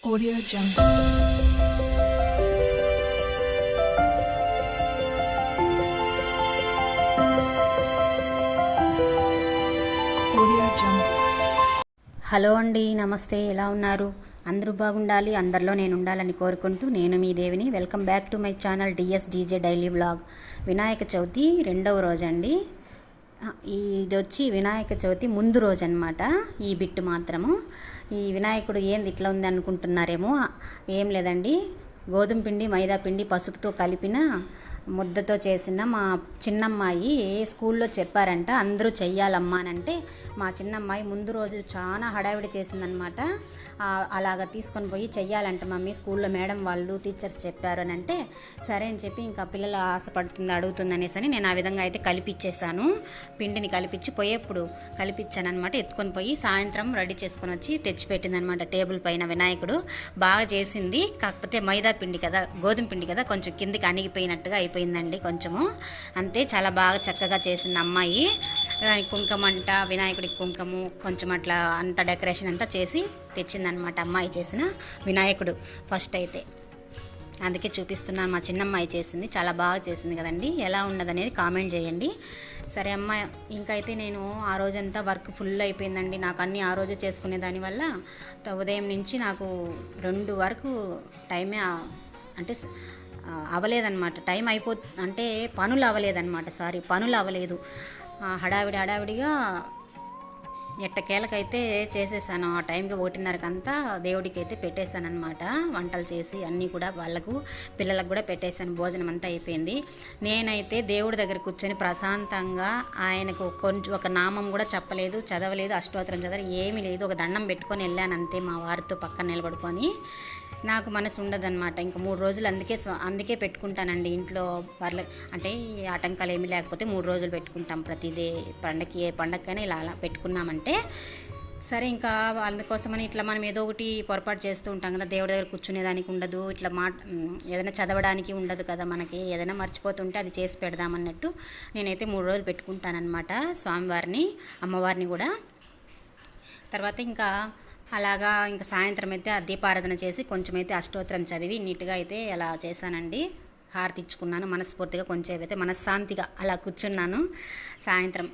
Audio Jungle. Audio Jungle. Hello అండి, నమస్తే. ఎలా ఉన్నారు? అందరూ బాగుండాలి, అందరిలో నేను ఉండాలని కోరుకుంటూ నేను మీ దేవిని. Welcome back to my channel DSDJ daily vlog. Vinayaka Chavithi రెండవ రోజు అండి. ఇది వచ్చి వినాయక చవితి ముందు రోజు అనమాట. ఈ బిట్టు మాత్రము. ఈ వినాయకుడు ఏంది ఇట్లా ఉంది అనుకుంటున్నారేమో. ఏం లేదండి, గోధుమ పిండి, మైదా పిండి, పసుపుతో కలిపిన ముద్దతో చేసిన మా చిన్నమ్మాయి స్కూల్లో చెప్పారంట అందరూ చెయ్యాలమ్మా అని. అంటే మా చిన్నమ్మాయి ముందు రోజు చాలా హడావిడి చేసిందనమాట. అలాగ తీసుకొని పోయి చెయ్యాలంట మమ్మీ, స్కూల్లో మేడం వాళ్ళు టీచర్స్ చెప్పారు అని. అంటే సరే అని చెప్పి ఇంకా పిల్లలు ఆశపడుతుంది, అడుగుతుంది అనేసి అని నేను ఆ విధంగా అయితే కలిపిచ్చేసాను. పిండిని కలిపించి పోయేప్పుడు కలిపించాను అనమాట. ఎత్తుకొని పోయి సాయంత్రం రెడీ చేసుకొని వచ్చి తెచ్చిపెట్టింది అనమాట టేబుల్ పైన. వినాయకుడు బాగా చేసింది, కాకపోతే మైదా పిండి కదా, గోధుమ పిండి కదా, కొంచెం కిందికి అణిగిపోయినట్టుగా అయిపోయిందండి కొంచెము. అంతే, చాలా బాగా చక్కగా చేసింది అమ్మాయి. దానికి కుంకుమ అంట, వినాయకుడికి కుంకుమ కొంచెం అట్లా అంత డెకరేషన్ అంతా చేసి తెచ్చిందనమాట అమ్మాయి చేసిన వినాయకుడు ఫస్ట్ అయితే. అందుకే చూపిస్తున్నాను, మా చిన్నమ్మాయి చేసింది, చాలా బాగా చేసింది కదండి. ఎలా ఉన్నదనేది కామెంట్ చేయండి. సరే అమ్మాయి, ఇంకైతే నేను ఆ రోజంతా వర్క్ ఫుల్ అయిపోయిందండి నాకు. అన్నీ ఆ రోజే చేసుకునే దానివల్ల ఉదయం నుంచి నాకు 2 వరకు టైమే అంటే అవ్వలేదన్నమాట. టైం అంటే పనులు అవ్వలేదన్నమాట. పనులు అవ్వలేదు. హడావిడిగా ఎట్టకేలకైతే చేసేసాను. ఆ టైంకి 1:30కంతా దేవుడికి అయితే పెట్టేశాను అనమాట. వంటలు చేసి అన్నీ కూడా వాళ్ళకు, పిల్లలకు కూడా పెట్టేశాను. భోజనం అంతా అయిపోయింది. నేనైతే దేవుడి దగ్గర కూర్చొని ప్రశాంతంగా ఆయనకు ఒక నామం కూడా చెప్పలేదు, చదవలేదు, అష్టోత్తరం చదవలేదు, ఏమీ లేదు. ఒక దండం పెట్టుకొని వెళ్ళాను అంతే, మా వారితో పక్కన నిలబడుకొని. నాకు మనసు ఉండదన్నమాట. ఇంకా 3 రోజులు అందుకే పెట్టుకుంటానండి ఇంట్లో. అంటే ఆటంకాలు ఏమీ లేకపోతే 3 రోజులు పెట్టుకుంటాం ప్రతిదే పండగకి. ఏ పండగకైనా ఇలా అలా పెట్టుకున్నామంటే సరే. ఇంకా అందుకోసమని ఇట్లా మనం ఏదో ఒకటి పొరపాటు చేస్తూ ఉంటాం కదా, దేవుడి దగ్గర కూర్చునేదానికి ఉండదు, ఇట్లా ఏదైనా చదవడానికి ఉండదు కదా మనకి. ఏదైనా మర్చిపోతుంటే అది చేసి పెడదామన్నట్టు నేనైతే 3 రోజులు పెట్టుకుంటానన్నమాట స్వామివారిని, అమ్మవారిని కూడా. తర్వాత ఇంకా అలాగా ఇంకా సాయంత్రం అయితే ఆ దీపారాధన చేసి కొంచెం అయితే అష్టోత్తరం చదివి నీట్గా అయితే అలా చేశానండి. హారతి ఇచ్చుకున్నాను మనస్ఫూర్తిగా, కొంచెం అయితే మనశ్శాంతిగా అలా కూర్చున్నాను. సాయంత్రం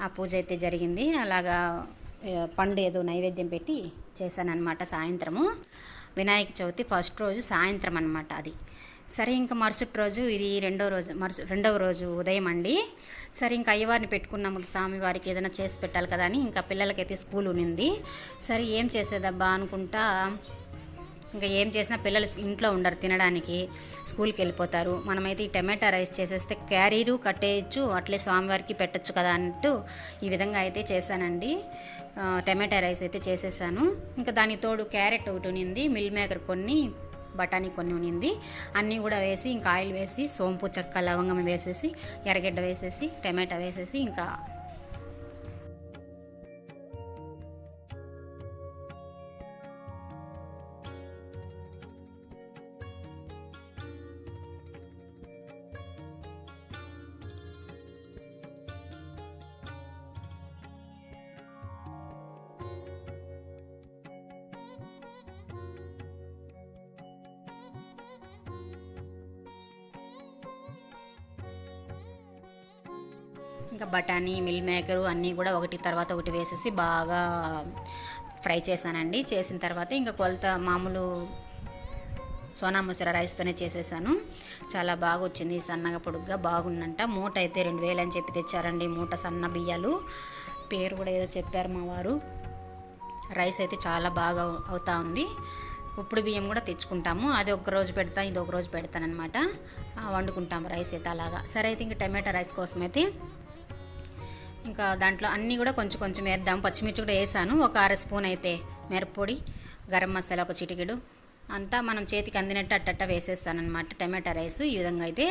ఆ పూజ అయితే జరిగింది. అలాగా పండు ఏదో నైవేద్యం పెట్టి చేశానన్నమాట సాయంత్రము. వినాయక చవితి ఫస్ట్ రోజు సాయంత్రం అన్నమాట అది. సరే, ఇంకా మరుసటి రోజు ఇది రెండవ రోజు ఉదయం అండి. సరే, ఇంకా అయ్యవారిని పెట్టుకున్నాము, స్వామివారికి ఏదైనా చేసి పెట్టాలి కదా అని. ఇంకా పిల్లలకైతే స్కూల్ ఉన్నింది. సరే, ఏం చేసేదబ్బా అనుకుంటా, ఇంకా ఏం చేసినా పిల్లలు ఇంట్లో ఉండరు తినడానికి, స్కూల్కి వెళ్ళిపోతారు. మనమైతే ఈ టమాటా రైస్ చేసేస్తే క్యారీరు కట్టేయచ్చు, అట్లే స్వామివారికి పెట్టచ్చు కదా అన్నట్టు ఈ విధంగా అయితే చేశానండి. టమాటా రైస్ అయితే చేసేసాను. ఇంకా దానికి తోడు క్యారెట్ ఒకటి ఉన్నింది, మిల్ మేకర్ కొన్ని, బఠానీ కొన్ని ఉన్నింది. అన్నీ కూడా వేసి ఇంకా ఆయిల్ వేసి సోంపు, చెక్క, లవంగం వేసేసి, ఎర్రగడ్డ వేసేసి, టమాటా వేసేసి ఇంకా బఠానీ, మిల్ మేకరు అన్నీ కూడా ఒకటి తర్వాత ఒకటి వేసేసి బాగా ఫ్రై చేశానండి. చేసిన తర్వాత ఇంకా కొలత మామూలు సోనా మసూర రైస్తోనే చేసేసాను. చాలా బాగా వచ్చింది, సన్నగా పొడుగ్గా బాగుందంట. మూట అయితే 2000 అని చెప్పి తెచ్చారండి, మూట సన్న బియ్యాలు. పేరు కూడా ఏదో చెప్పారు మా వారు. రైస్ అయితే చాలా బాగా అవుతా ఉంది. ఉప్పుడు బియ్యం కూడా తెచ్చుకుంటాము, అది ఒక రోజు పెడతా, ఇది ఒక రోజు పెడతానమాట, వండుకుంటాము రైస్ అయితే అలాగా. సరే, అయితే ఇంకా టమాటా రైస్ కోసం అయితే ఇంకా దాంట్లో అన్నీ కూడా కొంచెం కొంచెం వేద్దాం. పచ్చిమిర్చి కూడా వేసాను, ఒక 1/2 స్పూన్ అయితే మిరప్పొడి, గరం మసాలా ఒక చిటికెడు, అంతా మనం చేతికి అందినట్టు అట్టట్ట వేసేస్తానమాట టమాటా రైస్. ఈ విధంగా అయితే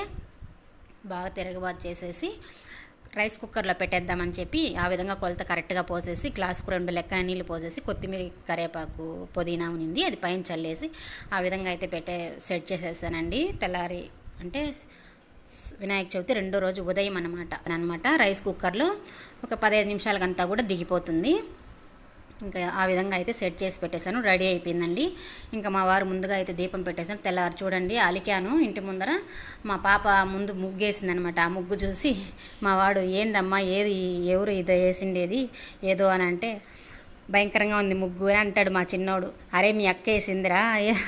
బాగా తిరగబాటు చేసేసి రైస్ కుక్కర్లో పెట్టేద్దామని చెప్పి ఆ విధంగా కొలత కరెక్ట్గా పోసేసి గ్లాసుకు 2 లెక్కన నీళ్ళు పోసేసి కొత్తిమీర, కరివేపాకు, పుదీనా ఉంది అది పైన చల్లేసి ఆ విధంగా అయితే సెట్ చేసేసానండి. తెల్లారి అంటే వినాయక చవితి రెండో రోజు ఉదయం అనమాట. రైస్ కుక్కర్లో ఒక 15 నిమిషాలకంతా కూడా దిగిపోతుంది. ఇంకా ఆ విధంగా అయితే సెట్ చేసి పెట్టేశాను, రెడీ అయిపోయిందండి. ఇంకా మా వారు ముందుగా అయితే దీపం పెట్టేశాను. తెల్లారు చూడండి అలికాను ఇంటి ముందర, మా పాప ముందు ముగ్గు వేసిందనమాట. ఆ ముగ్గు చూసి మా వాడు ఏందమ్మా ఏది ఎవరు ఇది వేసిండేది ఏదో అని అంటే, భయంకరంగా ఉంది ముగ్గు అని అంటాడు మా చిన్నోడు. అరే మీ అక్క వేసిందిరా,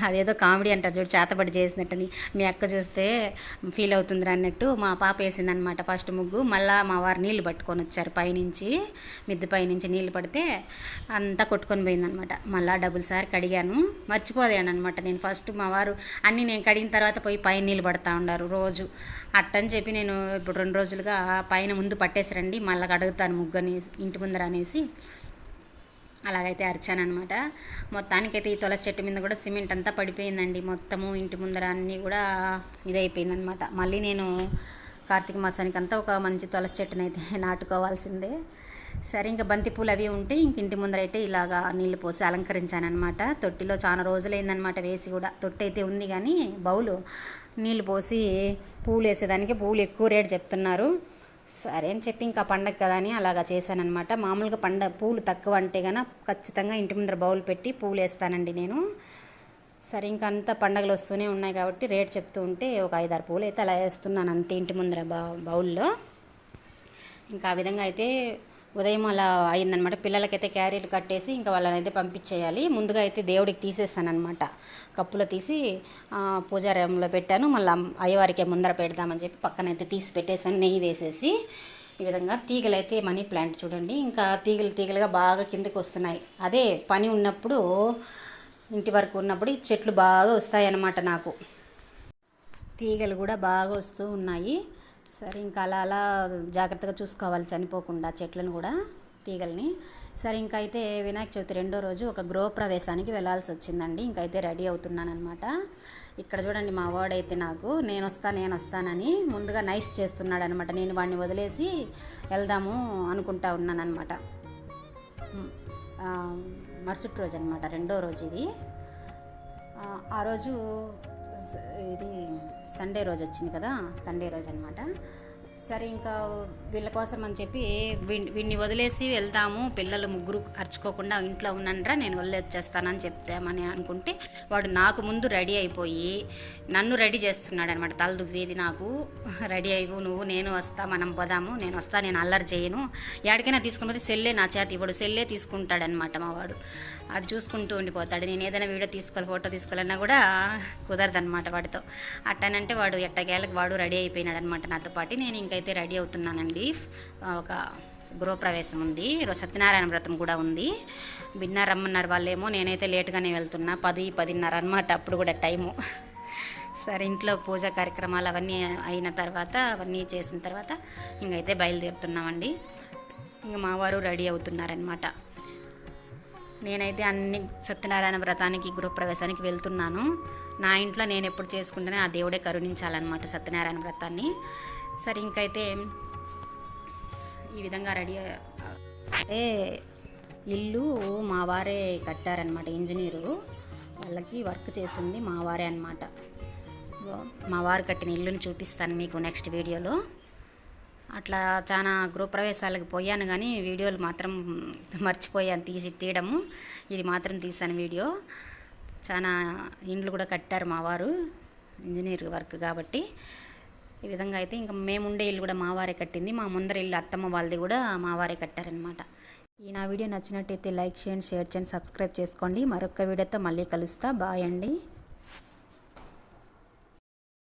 అదేదో కామెడీ అంటారు చూడు, చేతబడి చేసినట్టని, మీ అక్క చూస్తే ఫీల్ అవుతుందిరా అన్నట్టు మా పాప వేసిందనమాట ఫస్ట్ ముగ్గు. మళ్ళీ మా వారు నీళ్ళు పట్టుకొని వచ్చారు పైనుంచి, మిద్దె పైనుంచి నీళ్ళు పడితే అంతా కొట్టుకొని పోయిందనమాట. మళ్ళీ డబుల్ సారి కడిగాను, మర్చిపోయాను అనమాట నేను. ఫస్ట్ మా వారు అన్నీ నేను కడిగిన తర్వాత పోయి పైన నీళ్ళు పడతా ఉన్నారు రోజు. అట్టని చెప్పి నేను ఇప్పుడు 2 రోజులుగా పైన ముందు పట్టేసి రండి మళ్ళీ కడుగుతాను ముగ్గని ఇంటి ముందర అనేసి అలాగైతే అరిచానమాట. మొత్తానికైతే ఈ తులసి చెట్టు మీద కూడా సిమెంట్ అంతా పడిపోయిందండి మొత్తము. ఇంటి ముందర అన్నీ కూడా ఇదైపోయిందనమాట. మళ్ళీ నేను కార్తీక మాసానికి అంతా ఒక మంచి తులసి చెట్టునైతే నాటుకోవాల్సిందే. సరే ఇంకా బంతిపూలు అవి ఉంటే ఇంక ఇంటి ముందర అయితే ఇలాగా నీళ్ళు పోసి అలంకరించానమాట. తొట్టిలో చాలా రోజులైందనమాట వేసి కూడా. తొట్టి అయితే ఉంది కానీ బౌలు నీళ్ళు పోసి పూలు వేసేదానికి పూలు ఎక్కువ రేటు చెప్తున్నారు. సరే అని చెప్పి ఇంకా పండగ కదా అని అలాగా చేశానమాట. మామూలుగా పూలు తక్కువ అంటే కనుక ఖచ్చితంగా ఇంటి ముందర బౌల్ పెట్టి పూలు వేస్తానండి నేను. సరే ఇంకా అంతా పండగలు వస్తూనే ఉన్నాయి కాబట్టి రేట్ చెప్తూ ఉంటే ఒక 5-6 పూలు అయితే అలా వేస్తున్నాను అంతే ఇంటి ముందర బౌల్లో. ఇంకా ఆ విధంగా అయితే ఉదయం అలా అయిందనమాట. పిల్లలకైతే క్యారీలు కట్టేసి ఇంకా వాళ్ళని అయితే పంపించేయాలి. ముందుగా అయితే దేవుడికి తీసేస్తాను అనమాట, కప్పులో తీసి పూజారంలో పెట్టాను. మళ్ళీ అయ్యవారికి ముందర పెడదామని చెప్పి పక్కనైతే తీసి పెట్టేసాను నెయ్యి వేసేసి. ఈ విధంగా తీగలు అయితే మనీ ప్లాంట్ చూడండి, ఇంకా తీగలుగా బాగా కిందకి వస్తున్నాయి. అదే పని ఉన్నప్పుడు ఇంటి వరకు ఉన్నప్పుడు ఈ చెట్లు బాగా వస్తాయి అన్నమాట. నాకు తీగలు కూడా బాగా వస్తూ ఉన్నాయి. సరే ఇంకా అలా జాగ్రత్తగా చూసుకోవాలి చనిపోకుండా చెట్లను కూడా, తీగల్ని. సరే ఇంకా అయితే వినాయక చవితి 2వ రోజు ఒక గృహప్రవేశానికి వెళ్ళాల్సి వచ్చిందండి. ఇంకైతే రెడీ అవుతున్నాను అనమాట. ఇక్కడ చూడండి మా వాడైతే నాకు నేను వస్తానని ముందుగా నైస్ చేస్తున్నాడు అనమాట. నేను వాడిని వదిలేసి వెళ్దాము అనుకుంటా ఉన్నాను అనమాట. మరుసటి రోజు అనమాట, 2వ రోజు ఇది. ఆ రోజు ఇది సండే రోజు వచ్చింది కదా, సండే రోజు అనమాట. సరే ఇంకా వీళ్ళ కోసం అని చెప్పి వీడిని వదిలేసి వెళ్దాము, పిల్లలు ముగ్గురు అరుచుకోకుండా ఇంట్లో ఉన్నానరా నేను వచ్చేస్తానని చెప్తామని అనుకుంటే వాడు నాకు ముందు రెడీ అయిపోయి నన్ను రెడీ చేస్తున్నాడు అనమాట. తల దువ్వేది నాకు, రెడీ అయిపో నువ్వు, నేను వస్తా, మనం పోదాము, నేను వస్తా, నేను అల్లరి చేయను, ఎక్కడికైనా తీసుకుని పోతే సెల్లే నా చేతి ఇవ్వడు, సెల్లే తీసుకుంటాడనమాట మా వాడు. అది చూసుకుంటూ ఉండిపోతాడు. నేను ఏదైనా వీడియో తీసుకోవాలి, ఫోటో తీసుకోవాలన్నా కూడా కుదరదనమాట వాడితో. అట్టనంటే వాడు ఎట్టకేళ్ళకి వాడు రెడీ అయిపోయినాడు అనమాట నాతో పాటు. నేను ఇంకైతే రెడీ అవుతున్నానండి. ఒక గృహప్రవేశం ఉంది, ఈరోజు సత్యనారాయణ వ్రతం కూడా ఉంది. రమ్మన్నారు వాళ్ళేమో, నేనైతే లేటుగానే వెళ్తున్నా, 10-10:30 అనమాట అప్పుడు కూడా టైము. సరే ఇంట్లో పూజా కార్యక్రమాలు అవన్నీ అయిన తర్వాత, అవన్నీ చేసిన తర్వాత ఇంకైతే బయలుదేరుతున్నామండి. ఇంక మా వారు రెడీ అవుతున్నారనమాట. నేనైతే అన్ని సత్యనారాయణ వ్రతానికి గృహప్రవేశానికి వెళ్తున్నాను. నా ఇంట్లో నేను ఎప్పుడు చేసుకుంటేనే ఆ దేవుడే కరుణించాలన్నమాట సత్యనారాయణ వ్రతాన్ని. సరే ఇంకైతే ఈ విధంగా రెడీ అంటే ఇల్లు మా వారే కట్టారనమాట, ఇంజనీరు వాళ్ళకి వర్క్ చేసింది మా వారే అనమాట. మా వారు కట్టిన ఇల్లుని చూపిస్తాను మీకు నెక్స్ట్ వీడియోలో. అట్లా చాలా గృహప్రవేశాలకు పోయాను కానీ వీడియోలు మాత్రం మర్చిపోయాను తీయడము. ఇది మాత్రం తీసాను వీడియో. చాలా ఇండ్లు కూడా కట్టారు మా వారు, ఇంజనీర్ వర్క్ కాబట్టి. ఈ విధంగా అయితే ఇంకా మేముండే ఇల్లు కూడా మా వారే కట్టింది. మా ముందర ఇల్లు అత్తమ్మ వాళ్ళది కూడా మా వారే కట్టారనమాట. ఈ నా వీడియో నచ్చినట్టయితే లైక్ చేయండి, షేర్ చేయండి, సబ్స్క్రైబ్ చేసుకోండి. మరొక వీడియోతో మళ్ళీ కలుస్తా. బాయ్ అండి.